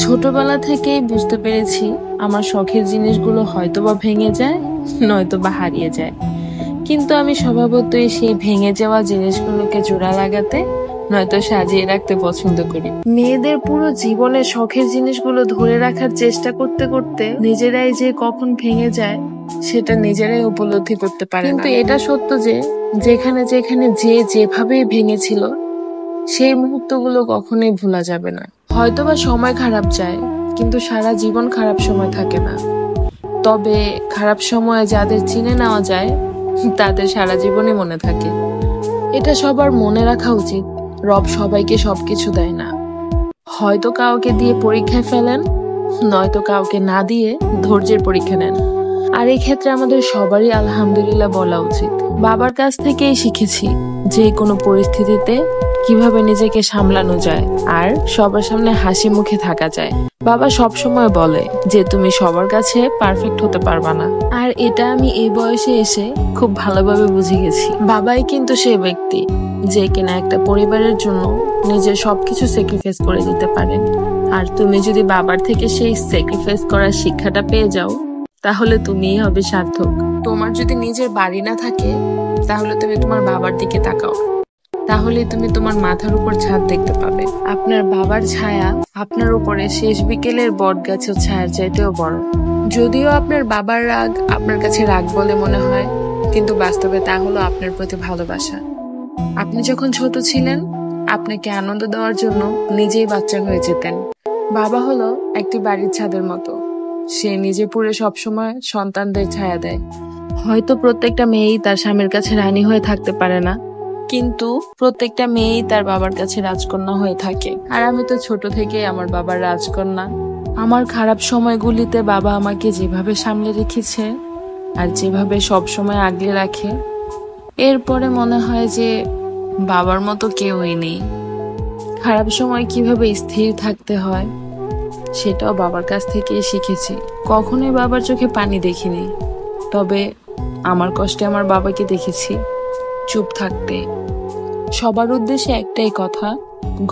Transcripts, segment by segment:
ছোটবেলা থেকেই বুঝতে পেরেছি আমার শখের জিনিসগুলো হয়তোবা ভেঙে যায়, নয়তোবা হারিয়ে যায়। কিন্তু আমি স্বভাবতই সেই ভেঙে যাওয়া জিনিসগুলোকে জোড়া লাগাতে নয়তো সাজিয়ে রাখতে পছন্দ করি। মেয়েদের পুরো জীবনে শখের জিনিসগুলো ধরে রাখার চেষ্টা করতে করতে নিজেরাই যে কখন ভেঙে যায় সেটা নিজেরাই উপলব্ধি করতে পারে। কিন্তু এটা সত্য যে যেখানে যেখানে যে যেভাবে ভেঙেছিল সেই মুহূর্তগুলো কখনোই ভোলা যাবে না। হয়তোবা সময় খারাপ যায়, কিন্তু সারা জীবন খারাপ সময় থাকে না। তবে খারাপ সময়ে যাদের চিনে নেওয়া যায় তাদের সারা জীবনই মনে থাকে। এটা সবার মনে রাখা উচিত। রব সবাইকে সবকিছু দেয় না। হয়তো কাউকে দিয়ে পরীক্ষায় ফেলেন, নয়তো কাউকে না দিয়ে ধৈর্যের পরীক্ষা নেন। আর এই ক্ষেত্রে আমাদের সবারই আলহামদুলিল্লাহ বলা উচিত। বাবার কাছ থেকেই শিখেছি যে কোনো পরিস্থিতিতে কিভাবে নিজেকে সামলানো যায় আর সবার সামনে হাসি মুখে থাকা যায়। বাবা সব সময় বলে যে তুমি সবার কাছে পারফেক্ট হতে পারবা না, আর এটা আমি এই বয়সে এসে খুব ভালোভাবে বুঝে গেছি। বাবাই কিন্তু সেই ব্যক্তি যে কিনা একটা পরিবারের জন্য নিজের সবকিছু স্যাক্রিফাইস করে দিতে পারেন। আর তুমি যদি বাবার থেকে সেই স্যাক্রিফাইস করার শিক্ষাটা পেয়ে যাও তাহলে তুমিই হবে সার্থক। তোমার যদি নিজের বাড়ি না থাকে তাহলে তুমি তোমার বাবার দিকে তাকাও, তাহলে তুমি তোমার মাথার উপর ছাদ দেখতে পাবে। আপনার বাবার ছায়া আপনার উপরে শেষ বিকেলের বট গাছের ছায়ার চাইতেও বড়। যদিও আপনার বাবার রাগ আপনার কাছে রাগ বলে মনে হয়, কিন্তু বাস্তবে তা হলো আপনার প্রতি ভালোবাসা। আপনি যখন ছোট ছিলেন আপনাকে আনন্দ দেওয়ার জন্য নিজেই বাচ্চা হয়ে যেতেন। বাবা হলো একটি বাড়ির ছাদের মতো, সে নিজে পুরে সবসময় সন্তানদের ছায়া দেয়। হয়তো প্রত্যেকটা মেয়েই তার স্বামীর কাছে রানী হয়ে থাকতে পারে না, কিন্তু প্রত্যেকটা মেয়েই তার বাবার কাছে রাজকন্যা হয়ে থাকে। আর আমি তো ছোট থেকেই আমার বাবার রাজকন্যা। আমার খারাপ সময়গুলিতে বাবা আমাকে যেভাবে সামলে রেখেছে আর যেভাবে সব সময় আগলে রাখে, এরপরে মনে হয় যে বাবার মতো কেউই নেই। খারাপ সময় কিভাবে স্থির থাকতে হয় সেটাও বাবার কাছ থেকেই শিখেছি। কখনোই বাবার চোখে পানি দেখিনি, তবে আমার কষ্টে আমার বাবাকে দেখেছি চুপ থাকতে। সবার উদ্দেশ্যে একটাই কথা,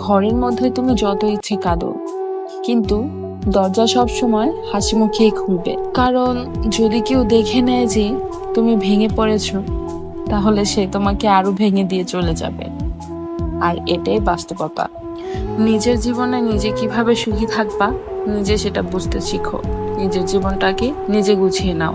ঘরের মধ্যে তুমি যত ইচ্ছে কাঁদো, কিন্তু দরজা সব সময় হাসি মুখেই খুলবে। কারণ যদি কেউ দেখে নেয় যে তুমি ভেঙে পড়েছো, তাহলে সে তোমাকে আরো ভেঙে দিয়ে চলে যাবে। আর এটাই বাস্তবতা। নিজের জীবনে নিজে কিভাবে সুখী থাকবা নিজে সেটা বুঝতে শিখো। নিজের জীবনটাকে নিজে গুছিয়ে নাও।